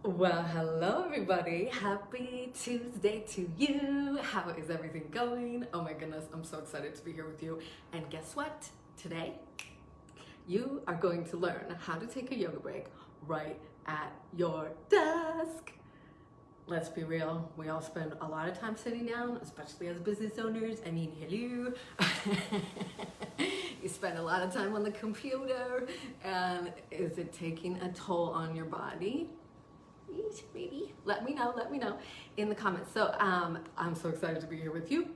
Well, hello everybody. Happy Tuesday to you. How is everything going? Oh my goodness, I'm so excited to be here with you. And guess what? Today, you are going to learn how to take a yoga break right at your desk. Let's be real, we all spend a lot of time sitting down, especially as business owners. I mean, hello. You spend a lot of time on the computer, and is it taking a toll on your body? Maybe let me know in the comments. So I'm so excited to be here with you.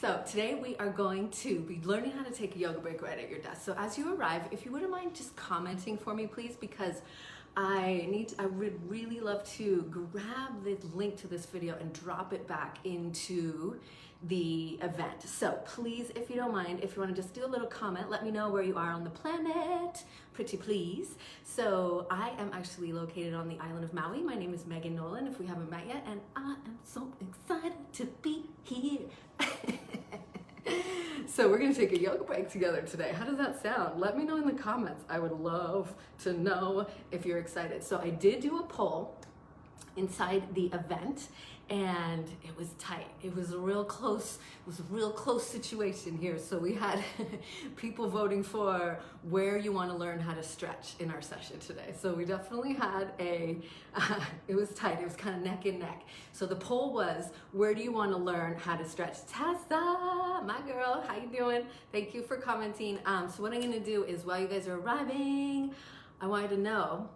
So today we are going to be learning how to take a yoga break right at your desk. So as you arrive, if you wouldn't mind just commenting for me, please, because I would really love to grab the link to this video and drop it back into the event. So please, if you don't mind, if you want to just do a little comment, let me know where you are on the planet, pretty please. So I am actually located on the island of Maui. My name is Nolan, if we haven't met yet, and I am so excited to be here. So we're gonna take a yoga break together today. How does that sound? Let me know in the comments. I would love to know if you're excited. So I did do a poll inside the event, and it was tight. It was a real close situation here. So we had people voting for where you want to learn how to stretch in our session today. So we definitely had it was tight. It was kind of neck and neck. So the poll was, where do you want to learn how to stretch? Tessa, my girl, how you doing? Thank you for commenting. So what I'm gonna do is, while you guys are arriving, I wanted to know,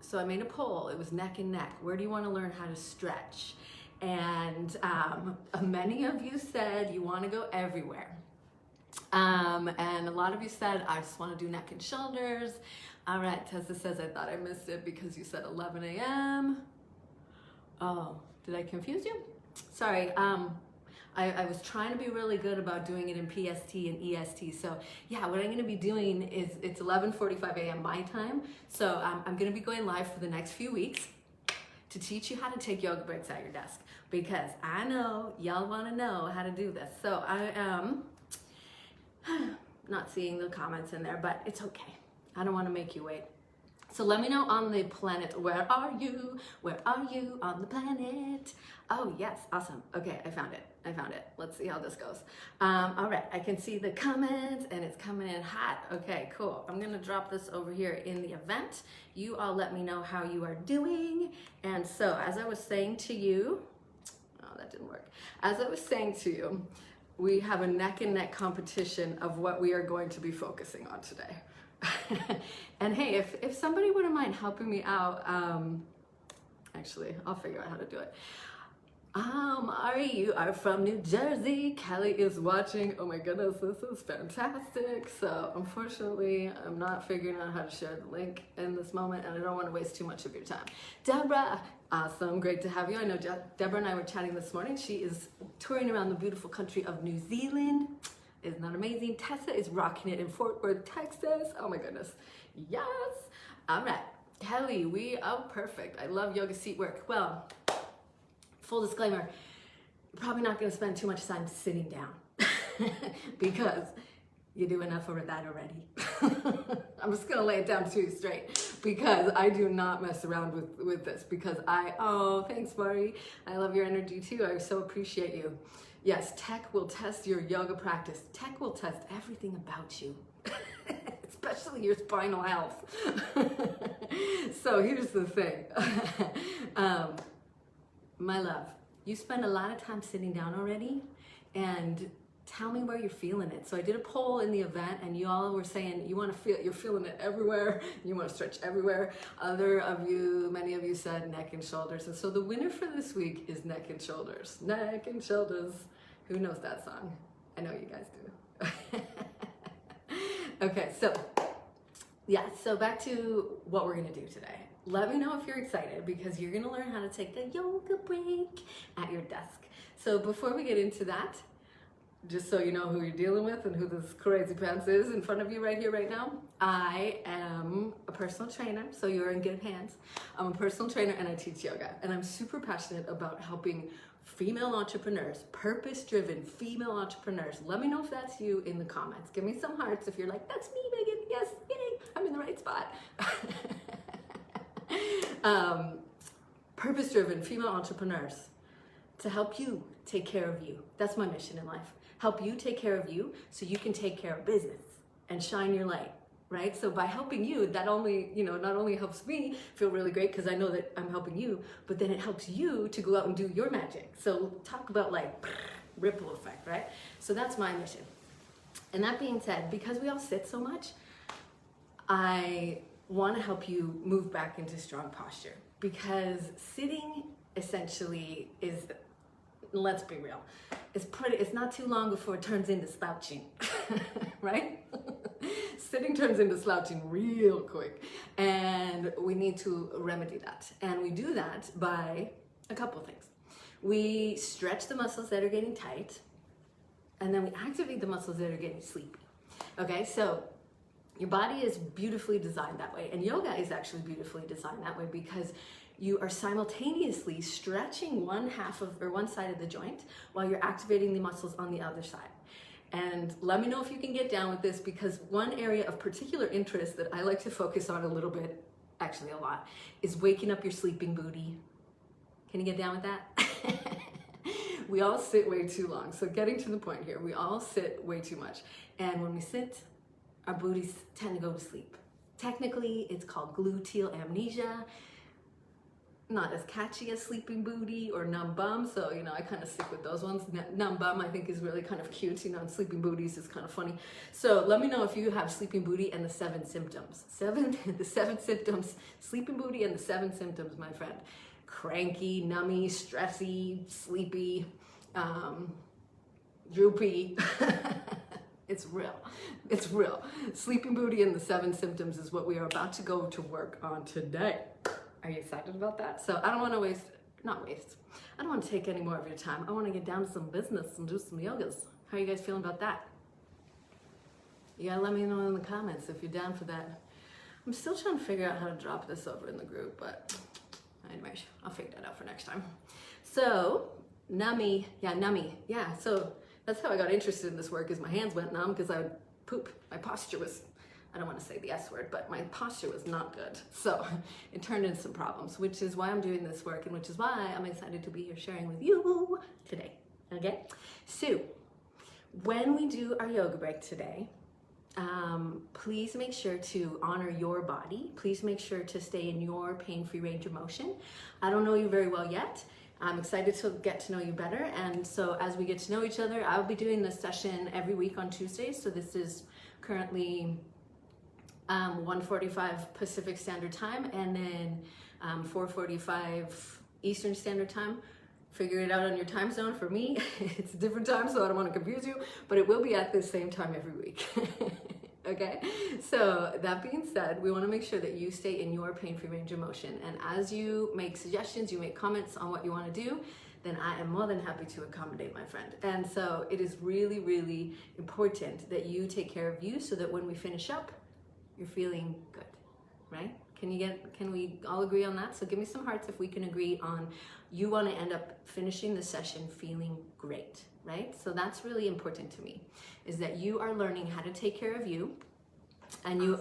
so I made a poll. It was neck and neck. Where do you want to learn how to stretch? And many of you said you want to go everywhere. And a lot of you said, I just want to do neck and shoulders. All right, Tessa says, I thought I missed it because you said 11 a.m. Oh, did I confuse you? Sorry. I was trying to be really good about doing it in PST and EST. So yeah, what I'm going to be doing is, it's 11:45 a.m. my time. So I'm going to be going live for the next few weeks to teach you how to take yoga breaks at your desk, because I know y'all want to know how to do this. So I am not seeing the comments in there, but it's okay. I don't want to make you wait. So let me know on the planet, where are you? Where are you on the planet? Oh yes, awesome. Okay, I found it. Let's see how this goes. All right, I can see the comments and it's coming in hot. Okay, cool. I'm gonna drop this over here in the event. You all let me know how you are doing. And so, as I was saying to you, oh, that didn't work. As I was saying to you, we have a neck and neck competition of what we are going to be focusing on today. And hey, if somebody wouldn't mind helping me out, actually, I'll figure out how to do it. Ari, you are from New Jersey. Kelly is watching. Oh my goodness, this is fantastic. So unfortunately, I'm not figuring out how to share the link in this moment, and I don't want to waste too much of your time. Deborah, awesome, great to have you. I know Deborah and I were chatting this morning. She is touring around the beautiful country of New Zealand. Isn't that amazing? Tessa is rocking it in Fort Worth, Texas. Oh my goodness. Yes. All right. Kelly, oh, perfect. I love yoga seat work. Well, full disclaimer, you're probably not going to spend too much time sitting down because you do enough of that already. I'm just going to lay it down to you straight, because I do not mess around with this, because oh, thanks, Mari. I love your energy too. I so appreciate you. Yes, tech will test your yoga practice. Tech will test everything about you, especially your spinal health. So here's the thing. My love, you spend a lot of time sitting down already, and tell me where you're feeling it. So I did a poll in the event, and you all were saying you're feeling it everywhere. You want to stretch everywhere. Many of you said neck and shoulders. And so the winner for this week is neck and shoulders. Neck and shoulders. Who knows that song? I know you guys do. Okay, so yeah, so back to what we're gonna do today. Let me know if you're excited, because you're gonna learn how to take a yoga break at your desk. So before we get into that, just so you know who you're dealing with and who this crazy pants is in front of you right here, right now, I am a personal trainer, so you're in good hands. I'm a personal trainer and I teach yoga, and I'm super passionate about helping female entrepreneurs, purpose-driven female entrepreneurs. Let me know if that's you in the comments. Give me some hearts if you're like, that's me, Megan. Yes, yay, I'm in the right spot. purpose-driven female entrepreneurs to help you take care of you. That's my mission in life. Help you take care of you so you can take care of business and shine your light, right? So by helping you, that only, not only helps me feel really great because I know that I'm helping you, but then it helps you to go out and do your magic. So talk about like ripple effect, right? So that's my mission. And that being said, because we all sit so much, I want to help you move back into strong posture, because sitting essentially is, let's be real, it's not too long before it turns into slouching, right? Sitting turns into slouching real quick, and we need to remedy that. And we do that by a couple things. We stretch the muscles that are getting tight, and then we activate the muscles that are getting sleepy. Okay, so your body is beautifully designed that way, and yoga is actually beautifully designed that way because you are simultaneously stretching one side of the joint while you're activating the muscles on the other side. And let me know if you can get down with this, because one area of particular interest that I like to focus on a little bit, actually a lot, is waking up your sleeping booty. Can you get down with that? We all sit way too long. So getting to the point here, we all sit way too much. And when we sit, our booties tend to go to sleep. Technically, it's called gluteal amnesia. Not as catchy as sleeping booty or numb bum, so I kind of stick with those ones. Numb bum I think is really kind of cute, and sleeping booties is kind of funny. So let me know if you have sleeping booty and the 7 symptoms. The 7 symptoms, sleeping booty and the 7 symptoms, my friend. Cranky, nummy, stressy, sleepy, droopy. It's real. It's real. Sleeping booty and the 7 symptoms is what we are about to go to work on today. Are you excited about that? So I don't want to I don't want to take any more of your time. I want to get down to some business and do some yogas. How are you guys feeling about that? You gotta let me know in the comments if you're down for that. I'm still trying to figure out how to drop this over in the group, but anyways, I'll figure that out for next time. So, nummy. Yeah, so that's how I got interested in this work, is my hands went numb because I would poop. My posture was, I don't want to say the S word, but my posture was not good. So it turned into some problems, which is why I'm doing this work, and which is why I'm excited to be here sharing with you today, okay? So when we do our yoga break today, please make sure to honor your body. Please make sure to stay in your pain-free range of motion. I don't know you very well yet. I'm excited to get to know you better. And so as we get to know each other, I'll be doing this session every week on Tuesdays. So this is currently 1:45 Pacific Standard Time, and then 4:45 Eastern Standard Time. Figure it out on your time zone. For me, it's a different time, so I don't want to confuse you, but it will be at the same time every week. Okay, so that being said, we want to make sure that you stay in your pain-free range of motion, and as you make suggestions, you make comments on what you want to do, then I am more than happy to accommodate, my friend. And so it is really, really important that you take care of you so that when we finish up, you're feeling good, right? Can we all agree on that? So give me some hearts if we can agree on you want to end up finishing the session feeling great, right? So that's really important to me, is that you are learning how to take care of you, and you,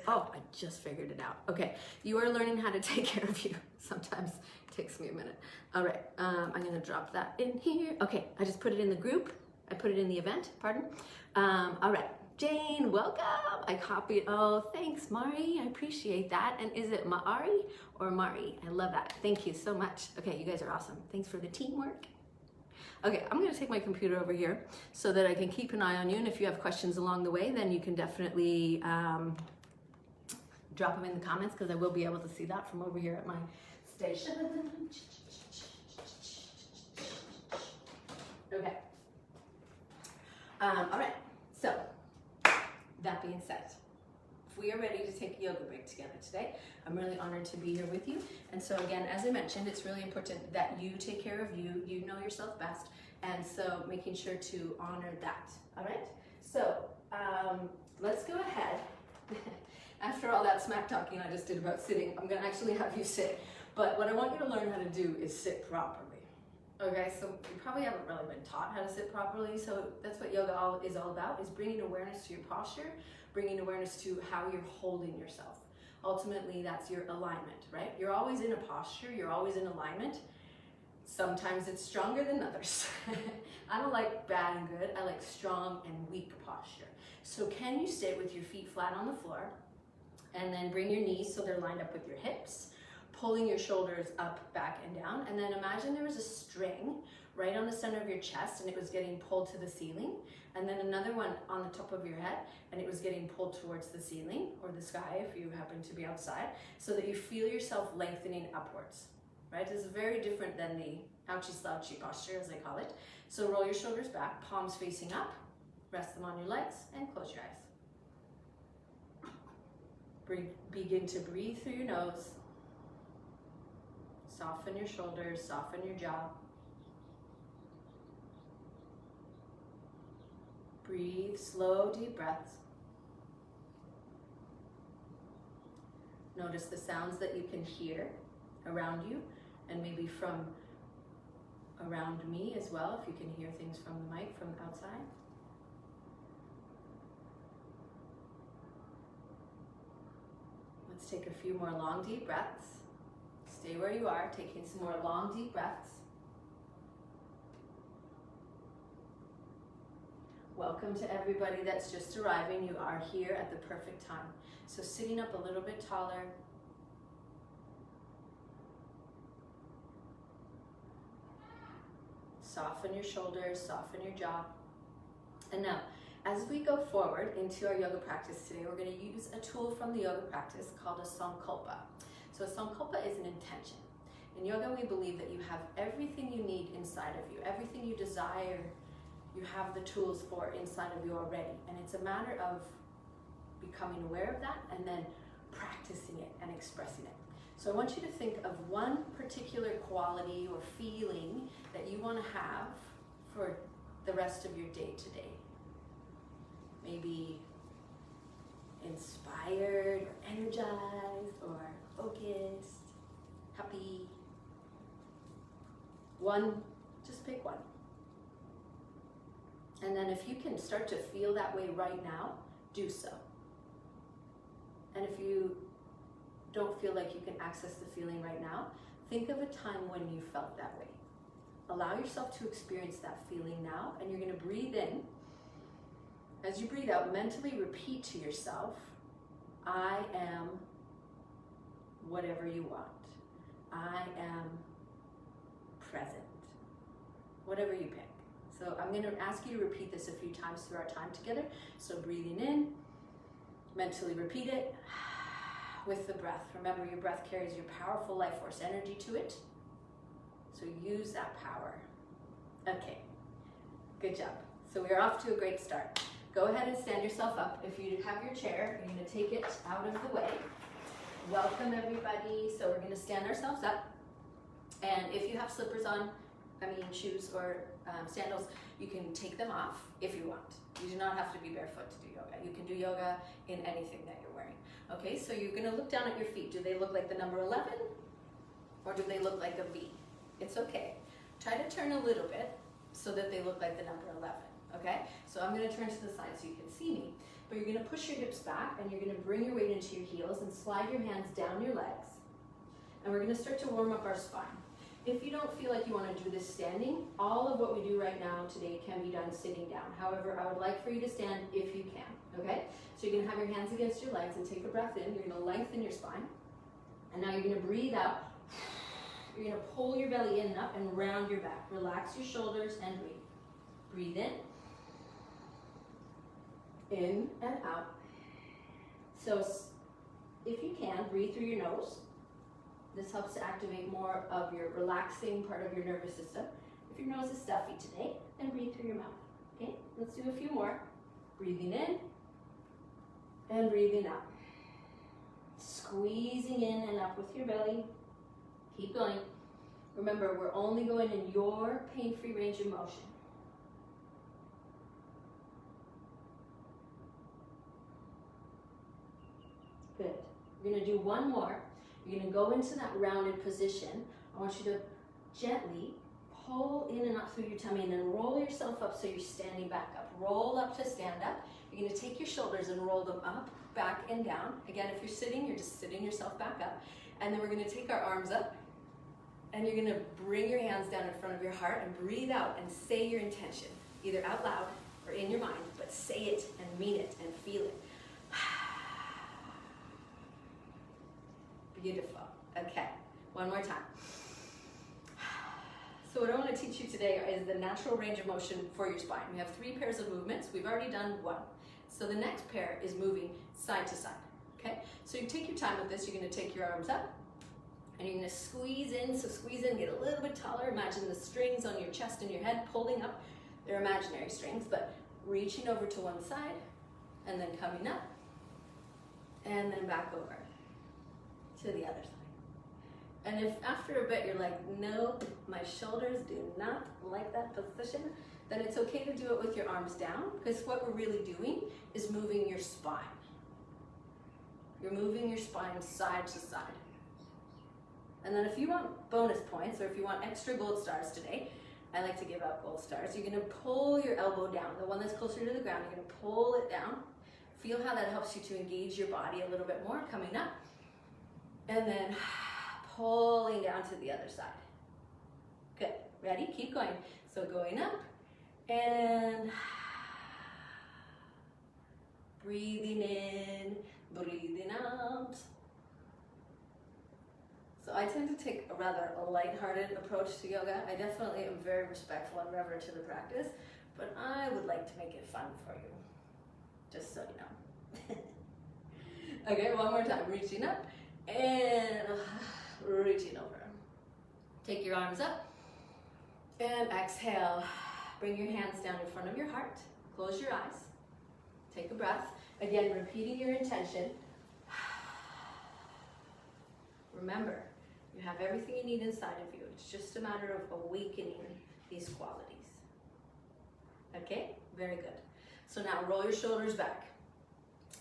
I just figured it out. Okay, you are learning how to take care of you. Sometimes it takes me a minute. All right, I'm gonna drop that in here. Okay, I just put it in the group. I put it in the event, pardon. All right. Jane, welcome. I copied. Oh, thanks, Mari. I appreciate that. And is it Mari or Mari? I love that. Thank you so much. Okay, you guys are awesome. Thanks for the teamwork. Okay, I'm going to take my computer over here so that I can keep an eye on you. And if you have questions along the way, then you can definitely drop them in the comments, because I will be able to see that from over here at my station. Okay. All right. So, that being said, if we are ready to take a yoga break together today, I'm really honored to be here with you. And so again, as I mentioned, it's really important that you take care of you. You know yourself best. And so making sure to honor that. All right? So let's go ahead. After all that smack talking I just did about sitting, I'm going to actually have you sit. But what I want you to learn how to do is sit properly. Okay, so you probably haven't really been taught how to sit properly, so that's what yoga is all about, is bringing awareness to your posture, bringing awareness to how you're holding yourself. ultimately that's your alignment, right? You're always in a posture, you're always in alignment. Sometimes it's stronger than others. I don't like bad and good, I like strong and weak posture. So can you sit with your feet flat on the floor, and then bring your knees so they're lined up with your hips, pulling your shoulders up, back, and down, and then imagine there was a string right on the center of your chest and it was getting pulled to the ceiling, and then another one on the top of your head and it was getting pulled towards the ceiling or the sky if you happen to be outside, so that you feel yourself lengthening upwards, right? This is very different than the ouchy slouchy posture, as I call it. So roll your shoulders back, palms facing up, rest them on your legs, and close your eyes. Begin to breathe through your nose. Soften your shoulders, soften your jaw. Breathe slow, deep breaths. Notice the sounds that you can hear around you, and maybe from around me as well, if you can hear things from the mic from outside. Let's take a few more long, deep breaths. Stay where you are, taking some more long, deep breaths. Welcome to everybody that's just arriving. You are here at the perfect time. So sitting up a little bit taller. Soften your shoulders, soften your jaw. And now, as we go forward into our yoga practice today, we're going to use a tool from the yoga practice called a sankalpa. So a sankalpa is an intention. In yoga, we believe that you have everything you need inside of you, everything you desire, you have the tools for inside of you already. And it's a matter of becoming aware of that and then practicing it and expressing it. So I want you to think of one particular quality or feeling that you want to have for the rest of your day today. Maybe inspired or energized or focused, happy. One, just pick one. And then if you can start to feel that way right now, do so. And if you don't feel like you can access the feeling right now, think of a time when you felt that way. Allow yourself to experience that feeling now, and you're going to breathe in. As you breathe out, mentally repeat to yourself, I am whatever you want. I am present. Whatever you pick. So I'm going to ask you to repeat this a few times through our time together. So breathing in, mentally repeat it with the breath. Remember, your breath carries your powerful life force energy to it. So use that power. Okay, good job. So we're off to a great start. Go ahead and stand yourself up. If you have your chair, you're going to take it out of the way. Welcome everybody. So we're going to stand ourselves up. And if you have slippers on, shoes or sandals, you can take them off if you want. You do not have to be barefoot to do yoga. You can do yoga in anything that you're wearing. Okay, so you're going to look down at your feet. Do they look like the number 11 or do they look like a V? It's okay. Try to turn a little bit so that they look like the number 11. Okay, so I'm going to turn to the side so you can see me. But you're going to push your hips back and you're going to bring your weight into your heels and slide your hands down your legs. And we're going to start to warm up our spine. If you don't feel like you want to do this standing, all of what we do right now today can be done sitting down. However, I would like for you to stand if you can, okay? So you're going to have your hands against your legs and take a breath in. You're going to lengthen your spine. And now you're going to breathe out. You're going to pull your belly in and up and round your back. Relax your shoulders and breathe. Breathe in and out. So if you can, breathe through your nose. This helps to activate more of your relaxing part of your nervous system. If your nose is stuffy today, then breathe through your mouth. Okay, let's do a few more. Breathing in and breathing out. Squeezing in and up with your belly. Keep going. Remember, we're only going in your pain-free range of motion. Good. We're going to do one more. You're going to go into that rounded position. I want you to gently pull in and up through your tummy and then roll yourself up so you're standing back up. Roll up to stand up. You're going to take your shoulders and roll them up back, and down. Again, if you're sitting, you're just sitting yourself back up. And then we're gonna take our arms up, and you're gonna bring your hands down in front of your heart and breathe out and say your intention, either out loud or in your mind, but say it and mean it and feel it. Beautiful. Okay, one more time. So what I want to teach you today is the natural range of motion for your spine. We have 3 pairs of movements. We've already done 1. So the next pair is moving side to side. Okay, so you take your time with this. You're going to take your arms up and you're going to squeeze in. So squeeze in, get a little bit taller. Imagine the strings on your chest and your head pulling up. They're imaginary strings, but reaching over to one side and then coming up and then back over to the other side. And if after a bit you're like, no, my shoulders do not like that position, then it's okay to do it with your arms down, because what we're really doing is moving your spine. You're moving your spine side to side. And then if you want bonus points, or if you want extra gold stars today, I like to give out gold stars. You're gonna pull your elbow down, the one that's closer to the ground. You're gonna pull it down. Feel how that helps you to engage your body a little bit more, coming up. And then pulling down to the other side. Good, ready? Keep going. So going up and breathing in, breathing out. So I tend to take a rather lighthearted approach to yoga. I definitely am very respectful and reverent to the practice, but I would like to make it fun for you, just so you know. Okay, one more time, reaching up and reaching over. Take your arms up and exhale. Bring your hands down in front of your heart. Close your eyes. Take a breath. Again, repeating your intention. Remember, you have everything you need inside of you. It's just a matter of awakening these qualities. Okay? Very good. So now roll your shoulders back.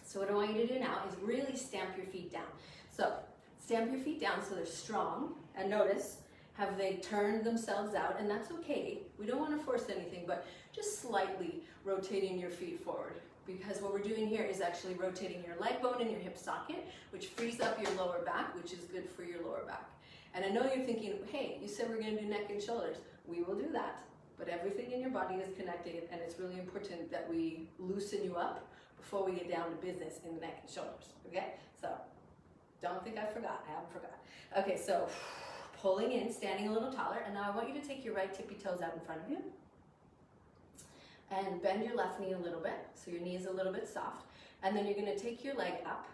So what I want you to do now is really stamp your feet down. So stamp your feet down so they're strong, and notice, have they turned themselves out? And that's okay. We don't want to force anything, but just slightly rotating your feet forward, because what we're doing here is actually rotating your leg bone and your hip socket, which frees up your lower back, which is good for your lower back. And I know you're thinking, hey, you said we're going to do neck and shoulders. We will do that, but everything in your body is connected, and it's really important that we loosen you up before we get down to business in the neck and shoulders, okay? So don't think I forgot. I haven't forgot. Okay, so pulling in, standing a little taller, and now I want you to take your right tippy toes out in front of you and bend your left knee a little bit, so your knee is a little bit soft, and then you're going to take your leg up,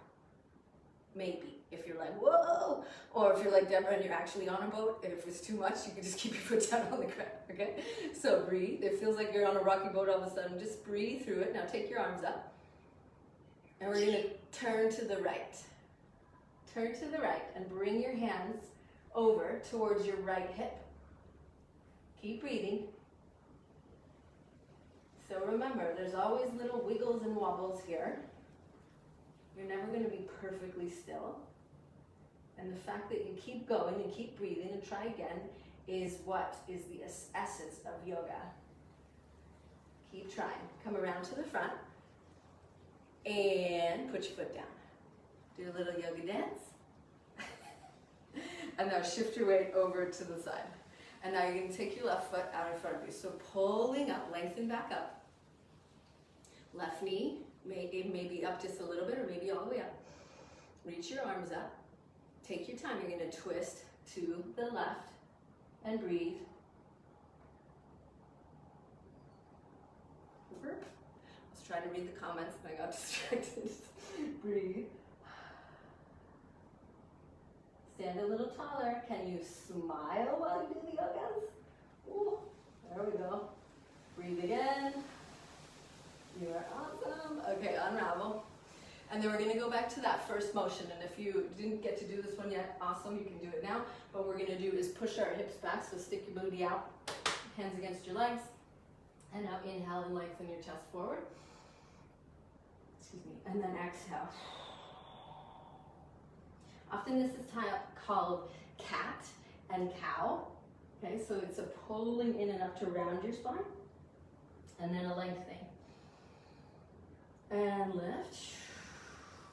maybe, if you're like, whoa, or if you're like Deborah and you're actually on a boat, and if it's too much, you can just keep your foot down on the ground, okay? So breathe. It feels like you're on a rocky boat all of a sudden. Just breathe through it. Now take your arms up, and we're going to turn to the right. Turn to the right and bring your hands over towards your right hip. Keep breathing. So remember, there's always little wiggles and wobbles here. You're never going to be perfectly still. And the fact that you keep going and keep breathing and try again is what is the essence of yoga. Keep trying. Come around to the front and put your foot down. Do a little yoga dance. And now shift your weight over to the side. And now you're going to take your left foot out in front of you. So pulling up, lengthen back up. Left knee, maybe up just a little bit, or maybe all the way up. Reach your arms up. Take your time. You're going to twist to the left and breathe. Over. I was trying to read the comments and I got distracted. Breathe. Stand a little taller. Can you smile while you do the yogas? Ooh, there we go. Breathe again. You are awesome. Okay, unravel. And then we're going to go back to that first motion. And if you didn't get to do this one yet, awesome, you can do it now. What we're going to do is push our hips back. So stick your booty out, hands against your legs. And now inhale and lengthen your chest forward. Excuse me. And then exhale. Often this is called cat and cow. Okay, so it's a pulling in and up to round your spine. And then a lengthening. And lift.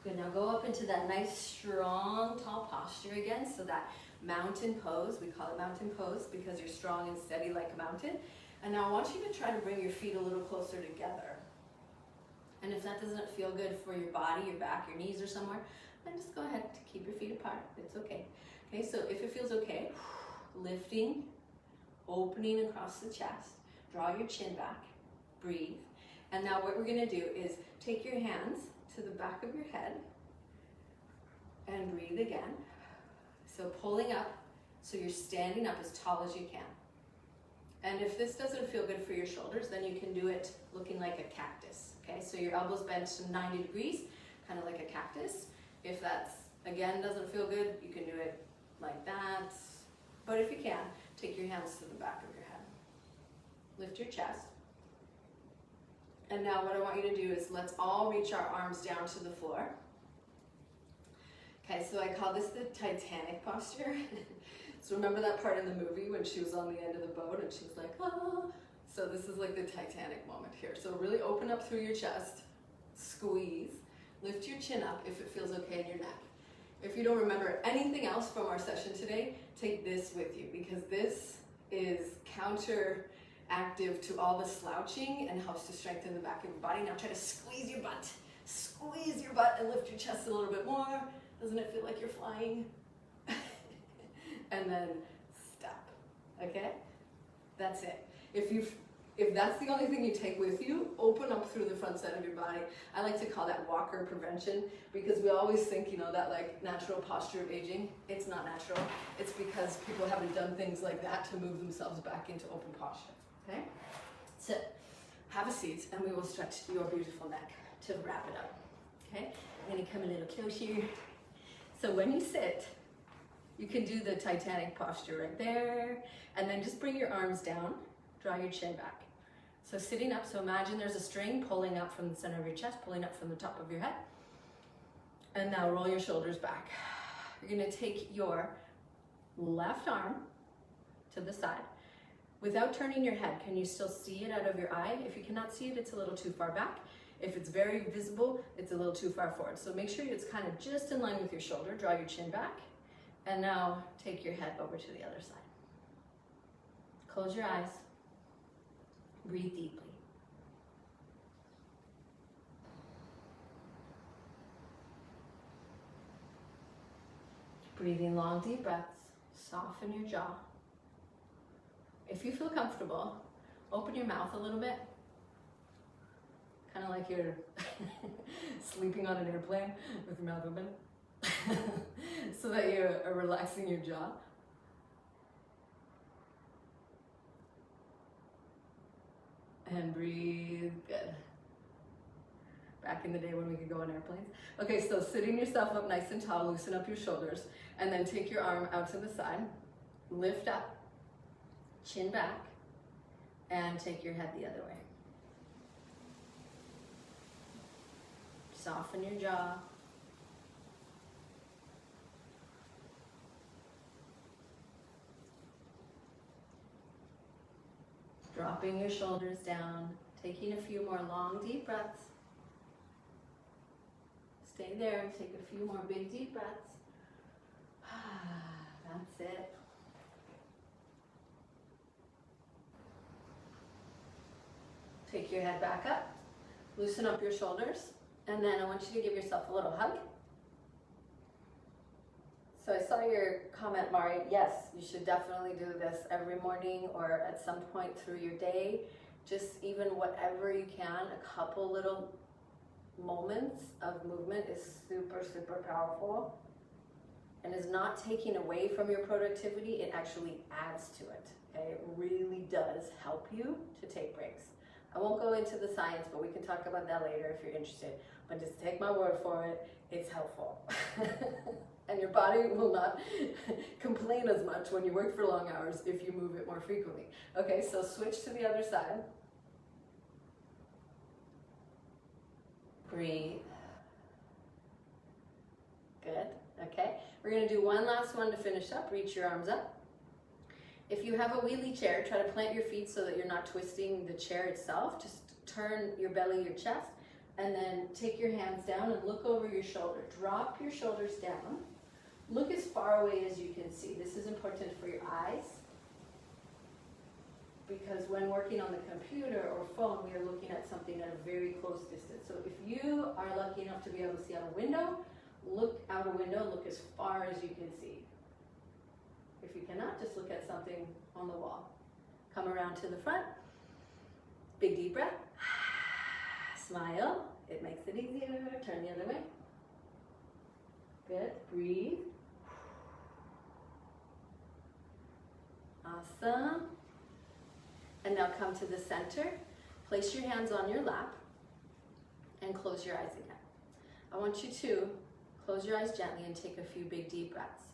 Good, now go up into that nice, strong, tall posture again. So that mountain pose, we call it mountain pose because you're strong and steady like a mountain. And now I want you to try to bring your feet a little closer together. And if that doesn't feel good for your body, your back, your knees or somewhere, then just go ahead to keep your feet apart. It's okay. Okay, so if it feels okay, lifting, opening across the chest, draw your chin back, breathe. And now what we're gonna do is take your hands to the back of your head and breathe again. So pulling up, so you're standing up as tall as you can. And if this doesn't feel good for your shoulders, then you can do it looking like a cactus. Okay, so your elbows bent to 90 degrees, kind of like a cactus. If that's, again, doesn't feel good, you can do it like that. But if you can, take your hands to the back of your head. Lift your chest. And now what I want you to do is let's all reach our arms down to the floor. Okay, so I call this the Titanic posture. So remember that part in the movie when she was on the end of the boat and she was like, ah. So this is like the Titanic moment here. So really open up through your chest, squeeze, lift your chin up if it feels okay in your neck. If you don't remember anything else from our session today, take this with you because this is counteractive to all the slouching and helps to strengthen the back of your body. Now try to squeeze your butt and lift your chest a little bit more. Doesn't it feel like you're flying? And then stop, okay? That's it. If that's the only thing you take with you, open up through the front side of your body. I like to call that walker prevention because we always think, that like natural posture of aging. It's not natural. It's because people haven't done things like that to move themselves back into open posture, okay? So have a seat and we will stretch your beautiful neck to wrap it up, okay? I'm gonna come a little closer. So when you sit, you can do the Titanic posture right there, and then just bring your arms down, draw your chin back. So sitting up, so imagine there's a string pulling up from the center of your chest, pulling up from the top of your head. And now roll your shoulders back. You're gonna take your left arm to the side. Without turning your head, can you still see it out of your eye? If you cannot see it, it's a little too far back. If it's very visible, it's a little too far forward. So make sure it's kind of just in line with your shoulder. Draw your chin back. And now take your head over to the other side. Close your eyes. Breathe deeply. Breathing long, deep breaths. Soften your jaw. If you feel comfortable, open your mouth a little bit. Kind of like you're sleeping on an airplane with your mouth open. So that you're relaxing your jaw. And breathe, good. Back in the day when we could go on airplanes. Okay, so sitting yourself up nice and tall, loosen up your shoulders, and then take your arm out to the side, lift up, chin back, and take your head the other way. Soften your jaw. Dropping your shoulders down, taking a few more long, deep breaths. Stay there and take a few more big, deep breaths. That's it. Take your head back up, loosen up your shoulders, and then I want you to give yourself a little hug. So I saw your comment, Mari. Yes, you should definitely do this every morning or at some point through your day. Just even whatever you can, a couple little moments of movement is super, super powerful and is not taking away from your productivity. It actually adds to it. Okay? It really does help you to take breaks. I won't go into the science, but we can talk about that later if you're interested. But just take my word for it, it's helpful. And your body will not complain as much when you work for long hours if you move it more frequently. Okay, so switch to the other side. Breathe. Good, okay. We're gonna do one last one to finish up. Reach your arms up. If you have a wheelie chair, try to plant your feet so that you're not twisting the chair itself. Just turn your belly, your chest, And then take your hands down and look over your shoulder. Drop your shoulders down. Look as far away as you can see. This is important for your eyes, because when working on the computer or phone, we are looking at something at a very close distance. So if you are lucky enough to be able to see out a window, look out a window, look as far as you can see. If you cannot, just look at something on the wall. Come around to the front. Big deep breath. Smile. It makes it easier. Turn the other way. Good. Breathe. Awesome. And now come to the center. Place your hands on your lap and close your eyes again. I want you to close your eyes gently and take a few big deep breaths.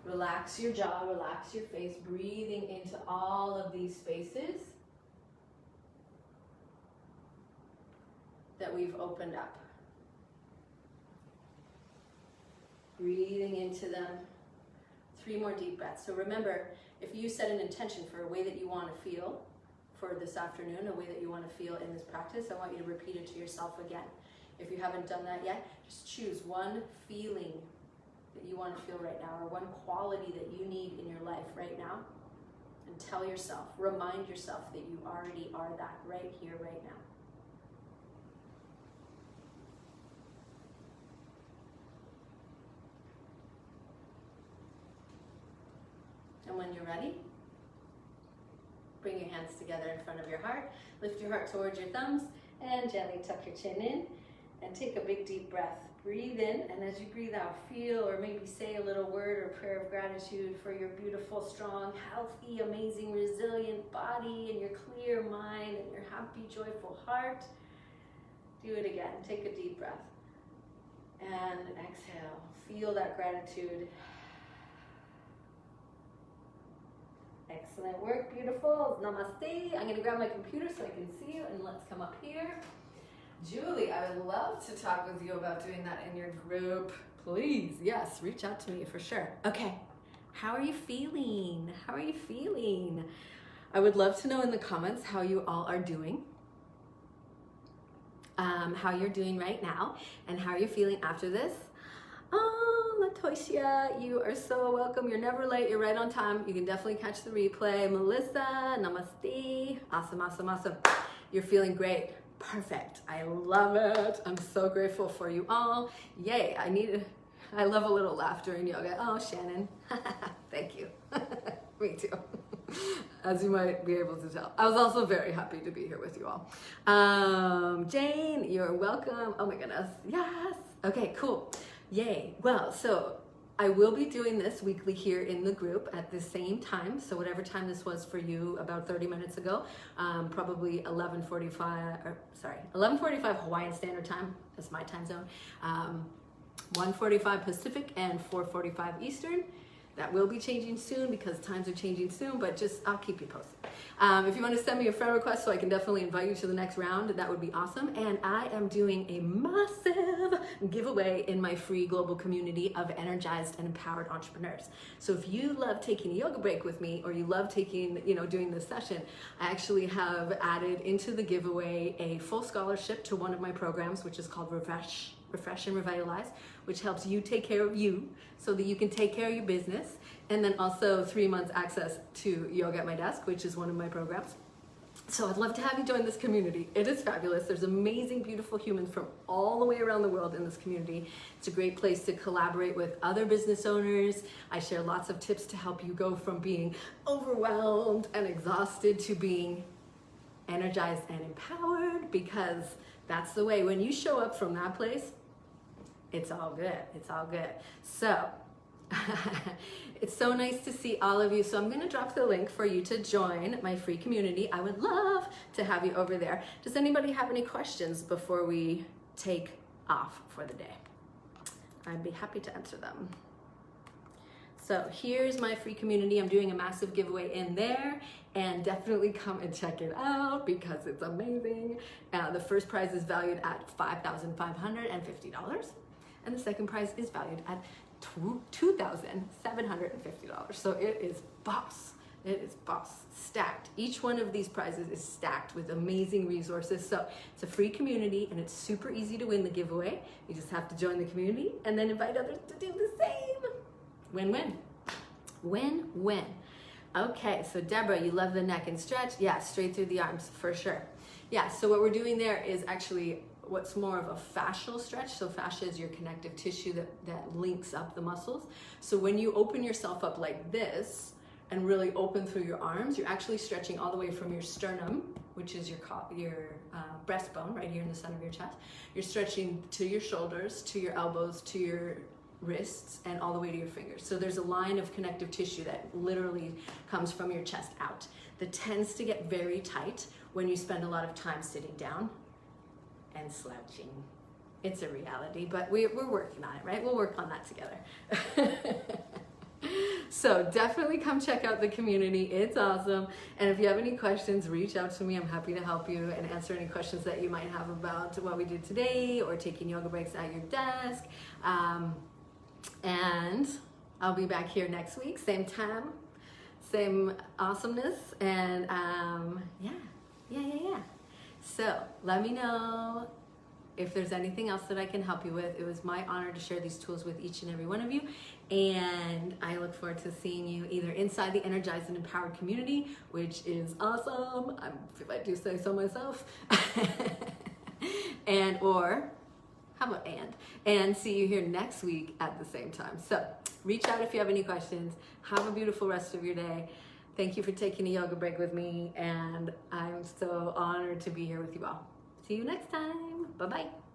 Relax your jaw, relax your face, breathing into all of these spaces that we've opened up. Breathing into them. 3 more deep breaths. So remember, if you set an intention for a way that you want to feel for this afternoon, a way that you want to feel in this practice, I want you to repeat it to yourself again. If you haven't done that yet, just choose one feeling that you want to feel right now, or one quality that you need in your life right now, and tell yourself, remind yourself that you already are that right here, right now. And when you're ready, bring your hands together in front of your heart, lift your heart towards your thumbs, and gently tuck your chin in, and take a big deep breath. Breathe in, and as you breathe out, feel or maybe say a little word or prayer of gratitude for your beautiful, strong, healthy, amazing, resilient body, and your clear mind, and your happy, joyful heart. Do it again. Take a deep breath. And exhale. Feel that gratitude. Excellent work, beautiful. Namaste. I'm gonna grab my computer so I can see you, and let's come up here. Julie, I would love to talk with you about doing that in your group. Please, yes, reach out to me for sure. Okay, how are you feeling? How are you feeling? I would love to know in the comments how you all are doing. How you're doing right now, and how are you feeling after this? Oh, Latoshia, you are so welcome. You're never late. You're right on time. You can definitely catch the replay. Melissa, namaste. Awesome, awesome, awesome. You're feeling great. Perfect. I love it. I'm so grateful for you all. Yay. I love a little laugh during yoga. Oh, Shannon. Thank you. Me too. As you might be able to tell. I was also very happy to be here with you all. Jane, you're welcome. Oh my goodness. Yes. Okay, cool. Yay. Well, so I will be doing this weekly here in the group at the same time. So whatever time this was for you about 30 minutes ago, probably 11:45 Hawaiian Standard Time. That's my time zone. 1:45 Pacific and 4:45 Eastern. That will be changing soon because times are changing soon, but I'll keep you posted. If you want to send me a friend request so I can definitely invite you to the next round, that would be awesome. And I am doing a massive giveaway in my free global community of energized and empowered entrepreneurs. So if you love taking a yoga break with me, or you love doing this session, I actually have added into the giveaway a full scholarship to one of my programs, which is called Refresh and Revitalize, which helps you take care of you so that you can take care of your business. And then also 3 months access to Yoga at My Desk, which is one of my programs. So I'd love to have you join this community. It is fabulous. There's amazing, beautiful humans from all the way around the world in this community. It's a great place to collaborate with other business owners. I share lots of tips to help you go from being overwhelmed and exhausted to being energized and empowered, because that's the way. When you show up from that place, it's all good. It's all good. So it's so nice to see all of you. So I'm going to drop the link for you to join my free community. I would love to have you over there. Does anybody have any questions before we take off for the day? I'd be happy to answer them. So here's my free community. I'm doing a massive giveaway in there, and definitely come and check it out because it's amazing. The first prize is valued at $5,550, and the second prize is valued at $2,750. So it is boss. It is boss stacked. Each one of these prizes is stacked with amazing resources. So it's a free community and it's super easy to win the giveaway. You just have to join the community and then invite others to do the same. Win-win. Win-win. Okay, so Deborah, you love the neck and stretch? Yeah, straight through the arms for sure. Yeah, so what we're doing there is actually what's more of a fascial stretch. So fascia is your connective tissue that links up the muscles. So when you open yourself up like this and really open through your arms, you're actually stretching all the way from your sternum, which is your breastbone right here in the center of your chest. You're stretching to your shoulders, to your elbows, to your wrists, and all the way to your fingers. So there's a line of connective tissue that literally comes from your chest out that tends to get very tight when you spend a lot of time sitting down and slouching. It's a reality, but we're working on it, right? We'll work on that together. So definitely come check out the community. It's awesome. And if you have any questions, reach out to me. I'm happy to help you and answer any questions that you might have about what we did today or taking yoga breaks at your desk. And I'll be back here next week, same time, same awesomeness. And yeah. So let me know if there's anything else that I can help you with. It was my honor to share these tools with each and every one of you. And I look forward to seeing you either inside the Energized and Empowered community, which is awesome, if I do say so myself, or how about and see you here next week at the same time. So reach out if you have any questions. Have a beautiful rest of your day. Thank you for taking a yoga break with me, and I'm so honored to be here with you all. See you next time. Bye-bye.